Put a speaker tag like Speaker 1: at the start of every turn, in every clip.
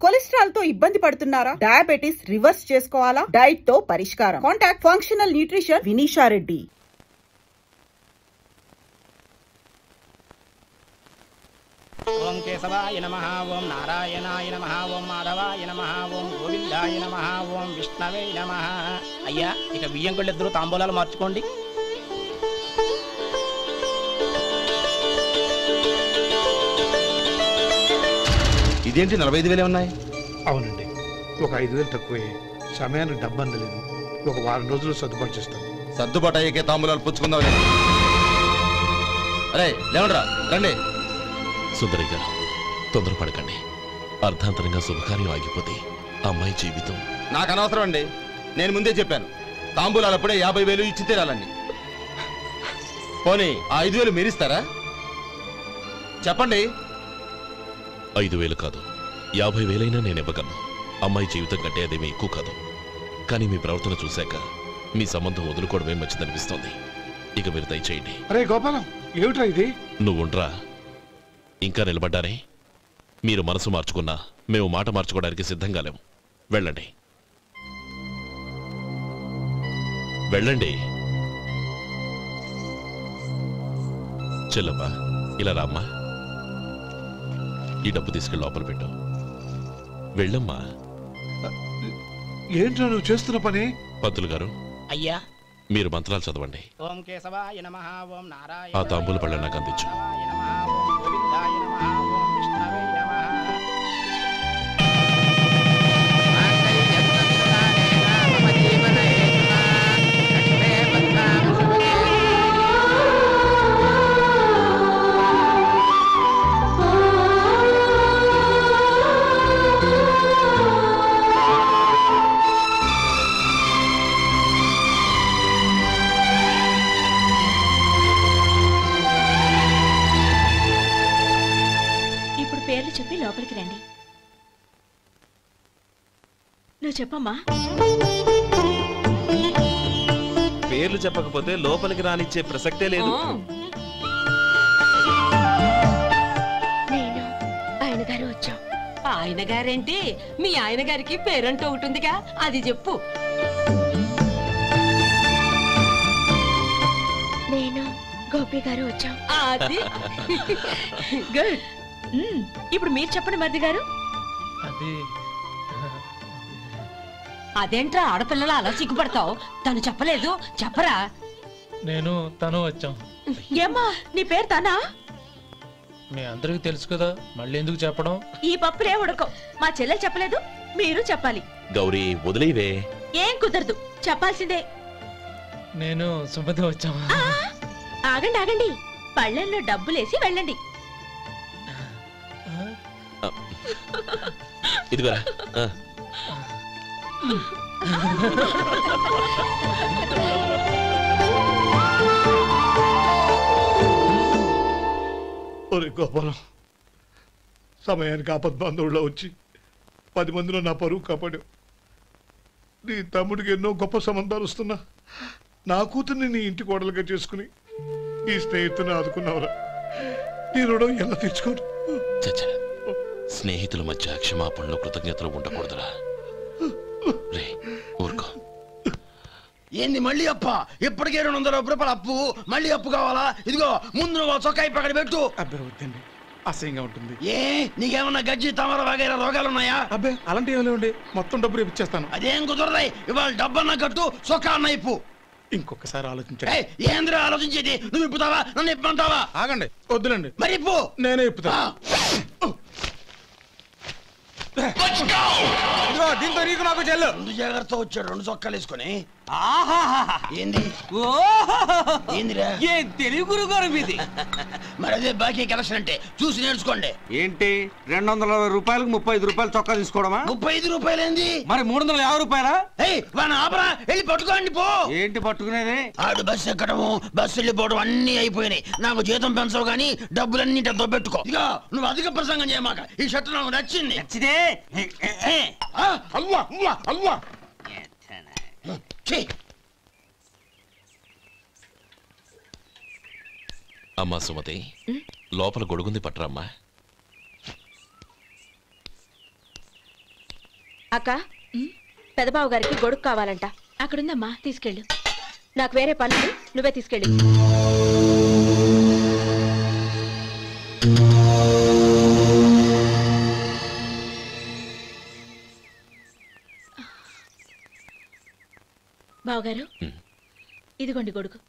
Speaker 1: Cholesterol తో ఇబ్బంది పడుతున్నారా? డయాబెటిస్ రివర్స్ చేసుకోవాలా? డైట్ తో పరిష్కారం. Contact functional nutrition Vinisha Reddy.
Speaker 2: ఓం కేశవాయ నమః, ఓం నారాయణాయ నమః, ఓం మాధవాయ నమః, ఓం గోవిందాయ నమః, ఓం విష్ణవే నమః. అయ్యా, ఇక బియ్యంకుళ్ళిద్దరూ తాంబూలాలు మార్చుకోండి.
Speaker 3: ఇదేంటి 45,000 ఉన్నాయి?
Speaker 4: అవునండి, ఒక 5,000 తక్కువే. సమయానికి డబ్బు అందలేదు. ఒక వారం రోజులు సర్దుబాటు చేస్తాను.
Speaker 3: సర్దుబాటు అయ్యే తాంబూలాలు పుచ్చుకుందాం. అరే లేవండ్రా, రండి.
Speaker 5: సుందరి గారు, తొందరపడకండి. అర్ధాంతరంగా శుభకార్యం ఆగిపోతే అమ్మాయి జీవితం.
Speaker 3: నాకు అనవసరం అండి, నేను ముందే చెప్పాను. తాంబూలాలు అప్పుడే 50,000 ఇచ్చి తీరాలండి. పోనీ ఆ 5,000 మీరిస్తారా? చెప్పండి.
Speaker 5: 5,000 కాదు, 50,000 నేను ఇవ్వగలను. అమ్మాయి జీవితం కంటే అదేమీ ఎక్కువ కాదు. కానీ మీ ప్రవర్తన చూశాక మీ సంబంధం వదులుకోవడమే మంచిదనిపిస్తోంది. ఇక మీరు దయచేయండి.
Speaker 4: అరే గోపాలం, ఏమిట్రా ఇది?
Speaker 5: నువ్వుండ్రా, ఇంకా నిలబడ్డారే. మీరు మనసు మార్చుకున్నా మేము మాట మార్చుకోవడానికి సిద్ధంగా లేము. వెళ్ళండి, వెళ్ళండి. చెల్లమ్మా, ఇలా రామ్మా. ఈ డబ్బు తీసుకెళ్ళి లోపల పెట్టు. వెళ్ళమ్మా.
Speaker 4: ఏంట్రా నువ్వు చేస్తున్న పని?
Speaker 5: పంతులు గారు,
Speaker 2: అయ్యా,
Speaker 5: మీరు మంత్రాలు చదవండి.
Speaker 2: ఓం కేశవాయ నమః, ఓం నారాయణ.
Speaker 5: ఆ తాంబూల పళ్ళ నాకు అందించు.
Speaker 2: ఓం గోవిందాయ నమః, ఓం విష్ణవే నమః.
Speaker 6: పేర్లు చెప్పి లోపలికి రండి. నువ్వు చెప్పమ్మా.
Speaker 7: పేర్లు చెప్పకపోతే లోపలికి రానిచ్చే ప్రసక్తే లేదు.
Speaker 6: నేను ఆయన గారు వచ్చాం.
Speaker 8: ఆయన గారేంటి? మీ ఆయన గారికి పేరంటూ ఒకటి ఉందిగా, అది చెప్పు.
Speaker 6: నేను గోపి గారు వచ్చాం.
Speaker 8: అది
Speaker 6: గుడ్. ఇప్పుడు మీరు చెప్పండి మరిది గారు.
Speaker 8: అదేంట్రా ఆడపిల్లలు అలా సిగ్గుపడతావు? తను చెప్పలేదు, చెప్పరా.
Speaker 9: నేను తను వచ్చాం.
Speaker 6: ఏమ్మా, నీ పేరు తనా?
Speaker 9: మీ అందరికి తెలుసు కదా, మళ్ళీ ఎందుకు చెప్పడం?
Speaker 6: ఈ పప్పులే ఉడకం. మా చెల్లెలు చెప్పలేదు, మీరు చెప్పాలి.
Speaker 5: గౌరీ, వదిలేవే.
Speaker 6: ఏం కుదరదు, చెప్పాల్సిందే.
Speaker 9: నేను సుమతి వచ్చాం.
Speaker 6: ఆగండి ఆగండి, పళ్ళెల్లో డబ్బులేసి వెళ్ళండి.
Speaker 5: ఇదిగోరా.
Speaker 4: ఒరే గోపాలం, సమయానికి ఆపద్బాంధవుల్లో వచ్చి 10 మందిలో నా పరువు కాపాడావు. నీ తమ్ముడికి ఎన్నో గొప్ప సంబంధాలు వస్తున్నా నా కూతుర్ని నీ ఇంటి కోడలుగా చేసుకుని ఈ స్నేహితుని ఆదుకున్నావురా. నీ రుణం ఎలా తీర్చుకోరు?
Speaker 5: స్నేహితుల మధ్య క్షమాపణలు కృతజ్ఞతలు ఉండకూడదురా. రే ఊరుకో.
Speaker 3: ఏంది మళ్ళీ అప్ప? ఇప్పటికే 200 రూపాయలు అప్పు, మళ్ళీ అప్పు కావాలా? ఇదిగో ముందు చొక్కాయి పక్కన పెట్టు.
Speaker 4: అబ్బాయి వద్దండి, అసహ్యంగా ఉంటుంది.
Speaker 3: ఏ నీకేమన్నా గజ్జి తమర వగైరా రోగాలున్నాయా?
Speaker 4: అబ్బాయి అలాంటి ఏమి లేవండి, మొత్తం డబ్బు రేపు ఇచ్చేస్తాను.
Speaker 3: అదేం కుదరదాయి. ఇవాళ డబ్బన్నా కట్టు, చొక్కా అన్న ఇప్పు.
Speaker 4: ఇంకొకసారి ఆలోచించండి.
Speaker 3: ఏంద్రా ఆలోచించేది? నువ్వు ఇప్పుతావా, నన్ను ఇప్పమంటావా?
Speaker 4: ఆగండి, వద్దులండి.
Speaker 3: మరి ఇప్పు.
Speaker 4: నేనే ఇప్పుతా. దీంతో నీకు నాకు చెల్లు.
Speaker 3: ముందు జాగ్రత్త వచ్చాడు, 2 చొక్కాలు వేసుకొని. ఏంది ఏందిరా?
Speaker 2: ఏం తెలుగు గురుగారు మీది?
Speaker 3: మరి అదే బాకీ కలెక్షన్ అంటే, చూసి నేర్చుకోండి.
Speaker 10: ఏంటి 220 రూపాయలకు 35 రూపాయలు చొక్కా తీసుకోవడమా?
Speaker 3: 35 రూపాయలు ఏంది?
Speaker 10: మరి 350 రూపాయలా?
Speaker 3: వాడిని ఆపరా, వెళ్ళి పట్టుకోండి పో.
Speaker 10: ఏంటి పట్టుకునేది?
Speaker 3: ఆడు బస్సు ఎక్కడము, బస్సు వెళ్ళిపోవడం అన్ని అయిపోయినాయి. నాకు జీతం పెంచవు గానీ డబ్బులన్నీ దొబ్బెట్టుకో. ఇక నువ్వు అధిక ప్రసంగం చేయమాక. ఈ షర్ట్ నాకు నచ్చింది.
Speaker 10: నచ్చితే
Speaker 3: అల్వా అల్వా అల్వా.
Speaker 5: అమ్మా సుమతి, లోపల గొడుగుంది పట్టరమ్మా.
Speaker 6: అక్క పెదబాబు గారికి గొడుగు కావాలంట. అక్కడుందమ్మా, తీసుకెళ్ళు. నాకు వేరే పనులు, నువ్వే తీసుకెళ్ళు. బావగారు, ఇదిగోండి గొడుగు.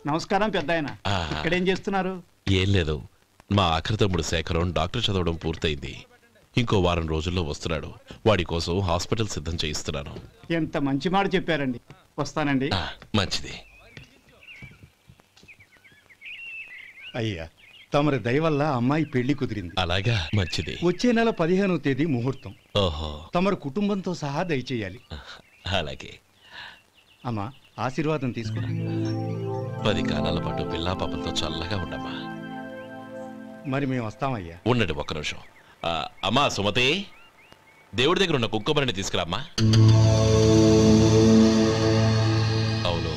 Speaker 11: నమస్కారం పెద్దాయన. ఇక్కడేం చేస్తున్నారు?
Speaker 5: ఏం లేదు, మా ఆఖరి తమ్ముడు శేఖరం డాక్టర్ చదవడం పూర్తయింది. ఇంకో వారం రోజుల్లో వస్తున్నాడు. వాడి కోసం హాస్పిటల్ సిద్ధం చేయిస్తున్నాను.
Speaker 11: ఎంత మంచి మాట చెప్పారండి. వస్తానండి.
Speaker 5: మంచిది.
Speaker 12: అయ్యా, తమరి దయ వల్ల అమ్మాయి పెళ్లి కుదిరింది.
Speaker 5: అలాగా, మంచిది.
Speaker 12: వచ్చే నెల 15వ తేదీ ముహూర్తం.
Speaker 5: ఓహో.
Speaker 12: తమరు కుటుంబంతో సహా దయచేయాలి.
Speaker 5: అలాగే.
Speaker 12: అమ్మా, ఆశీర్వాదం తీసుకురా.
Speaker 5: 10 కాలాల పాటు పిల్లా పాపలతో చల్లగా ఉండమ్మా.
Speaker 12: మరి మేము వస్తామయ్యా.
Speaker 5: ఉండండి ఒక్క నిమిషం. అమ్మా సుమతి, దేవుడి దగ్గర ఉన్న కుక్కమరిని తీసుకురామ్మా. అవును,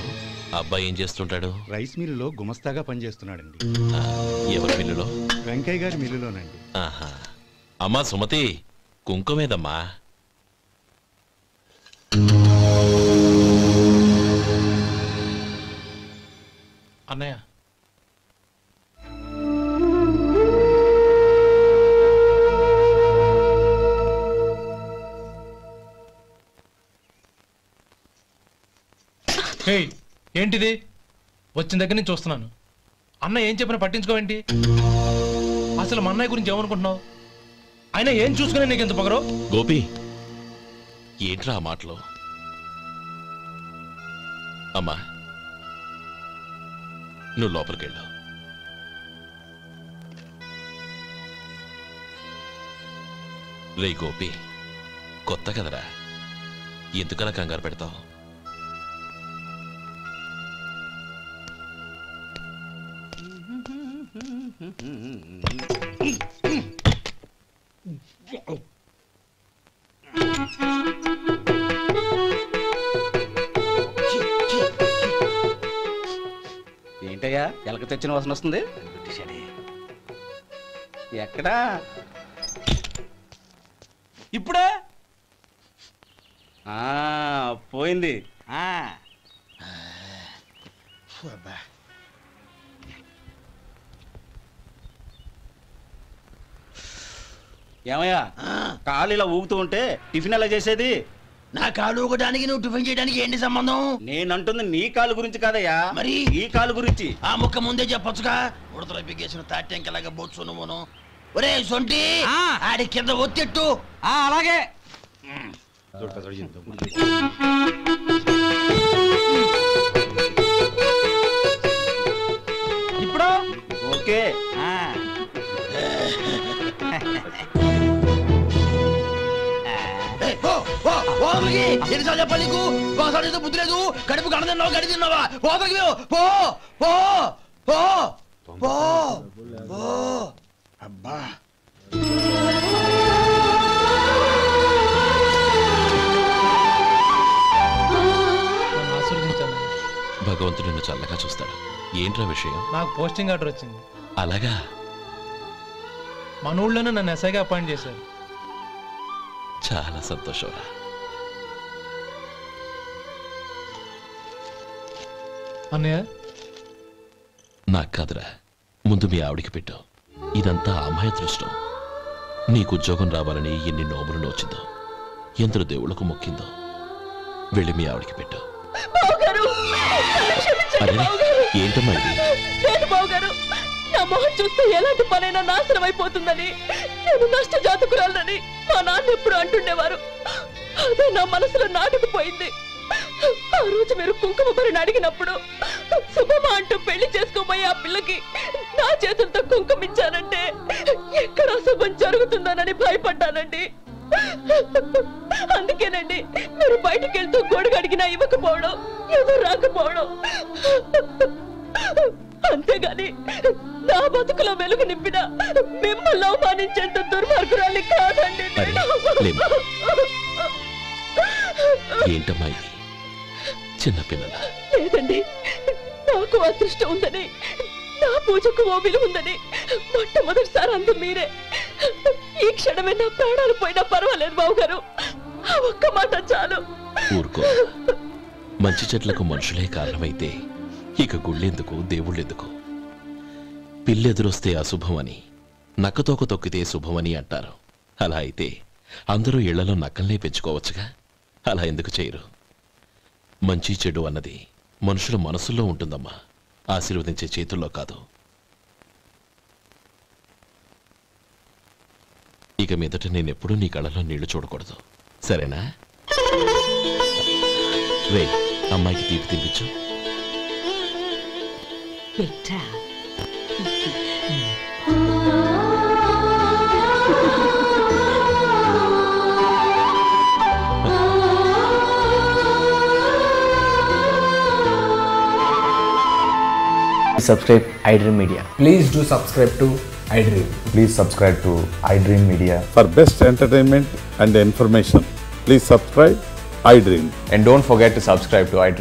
Speaker 5: అబ్బాయి ఏం చేస్తుంటాడు?
Speaker 12: రైస్ మిల్లులో గుమస్తాగా పనిచేస్తున్నాడండి.
Speaker 5: ఎవరి మిల్లులో?
Speaker 12: వెంకయ్య గారి మిల్లులోనండి.
Speaker 5: ఆహా. అమ్మా సుమతి, కుంకుమేదమ్మా?
Speaker 9: అన్నయ్య, ఏంటిది? వచ్చిన దగ్గర నుంచి చూస్తున్నాను. అన్న ఏం చెప్పినా పట్టించుకోవేంటి? అసలు మా అన్నయ్య గురించి ఏమనుకుంటున్నావు? ఆయన ఏం చూసుకునే నీకు ఎంత పొగరు?
Speaker 5: గోపి, ఏంట్రా ఆ మాటలు? అమ్మా, నువ్వు లోపలికెళ్ళు. రే గోపి, కొత్త కదరా, ఎందుకలా కంగారు పెడతావు?
Speaker 13: ఏంటయ్యా ఎలక తెచ్చిన వాసన వస్తుంది? ఎక్కడా? ఇప్పుడే పోయింది. ఏమయ్యా, కాలు ఇలా ఊగుతూ ఉంటే టిఫిన్ ఎలా చేసేది?
Speaker 3: నా కాలు ఊగడానికి నువ్వు టిఫిన్ చేయడానికి ఏంటి సంబంధం?
Speaker 13: నేనంటుంది నీ కాలు గురించి కాదయ్యా,
Speaker 3: మరి
Speaker 13: ఈ కాలు గురించి.
Speaker 3: ఆ ముక్క ముందే చెప్పొచ్చుగా. ఉడతలో బిగ్గేసిన తాట్యంకలాగా బొచ్చు నువ్వును. ఒరే సొంటి, ఆడి కింద ఒత్తెట్టు.
Speaker 13: అలాగే. ఇప్పుడు ఓకే.
Speaker 3: ఎన్నిసార్లు చెప్పాలి నీకు? ఒకసారి ఏదో బుద్ధి లేదు. కడుపు కడదన్నావు, గడి తిన్నావా? పోతకి పో పో పో పో పో. అబ్బా,
Speaker 5: భగవంతుడు నిన్ను చల్లగా చూస్తాడు. ఏంట్రా విషయం?
Speaker 9: నాకు పోస్టింగ్ ఆర్డర్ వచ్చింది.
Speaker 5: అలాగా?
Speaker 9: మన ఊళ్ళోనే నన్ను ఎస్ఐగా అపాయింట్ చేశారు.
Speaker 5: చాలా సంతోషంరా.
Speaker 9: అన్నయ్య,
Speaker 5: నాకు కాదురా, ముందు మీ ఆవిడికి పెట్టు. ఇదంతా అమ్మాయి అదృష్టం. నీకు ఉద్యోగం రావాలని ఎన్ని నోములు నోచిందో, ఎందరు దేవుళ్లకు మొక్కిందో. వెళ్ళి మీ ఆవిడికి పెట్టు. ఏంటమ్మా ఇది?
Speaker 6: నా మొహం చూస్తే ఎలాంటి పనైనా నాశనం అయిపోతుందని, నేను నష్ట జాతకురాలని మా నాన్న ఎప్పుడు అంటుండేవారు. అదే నా మనసులో నాటుకుపోయింది. ఆ రోజు మీరు కుంకుమ భరిని అడిగినప్పుడు శుభమా అంటూ పెళ్లి చేసుకోబోయే ఆ పిల్లకి నా చేతులతో కుంకుమ ఇచ్చానంటే ఎక్కడ శుభం జరుగుతుందోనని భయపడ్డానండి. అందుకేనండి మీరు బయటికి వెళ్తూ గొడుగు అడిగినా ఇవ్వకపోవడం, ఎదురు రాకపోవడం. అంతేగాని నా బతుకులో వెలుగు నింపిన మిమ్మల్ని అవమానించేంత దుర్మార్గురాలి కాదండి.
Speaker 5: ఏంటమ్మా ఇది? చిన్నపిల్లల
Speaker 6: లేదండి, నాకు అదృష్టం ఉందని, నా పూజకు ఓ విలువ ఉందని మొట్టమొదటిసారి అందు మీరే. ఈ క్షణమే నా ప్రాణాలు పోయినా పర్వాలేదు బావగారు, ఆ ఒక్క మాట చాలు.
Speaker 5: ఊరుకో. మంచి చెట్లకు మనుషులే కారణమైతే ఇక గుళ్ళెందుకు, దేవుళ్ళెందుకు? పిల్లెదురొస్తే అశుభం అని, నక్కతోక తొక్కితే శుభమని అంటారు. అలా అయితే అందరూ ఇళ్లలో నక్కల్నే పెంచుకోవచ్చుగా. అలా ఎందుకు చేయరు? మంచి చెడు అన్నది మనుషుల మనసుల్లో ఉంటుందమ్మా, ఆశీర్వదించే చేతుల్లో కాదు. ఇక మీదట నేనెప్పుడూ నీ కళ్ళలో నీళ్లు చూడకూడదు, సరేనా? రే, అమ్మాయికి తీపి తినిపించు.
Speaker 14: Subscribe iDream Media.
Speaker 15: Please do subscribe to iDream.
Speaker 16: Please subscribe to iDream Media.
Speaker 17: For best entertainment and information, please subscribe iDream.
Speaker 16: And don't forget to subscribe to iDream.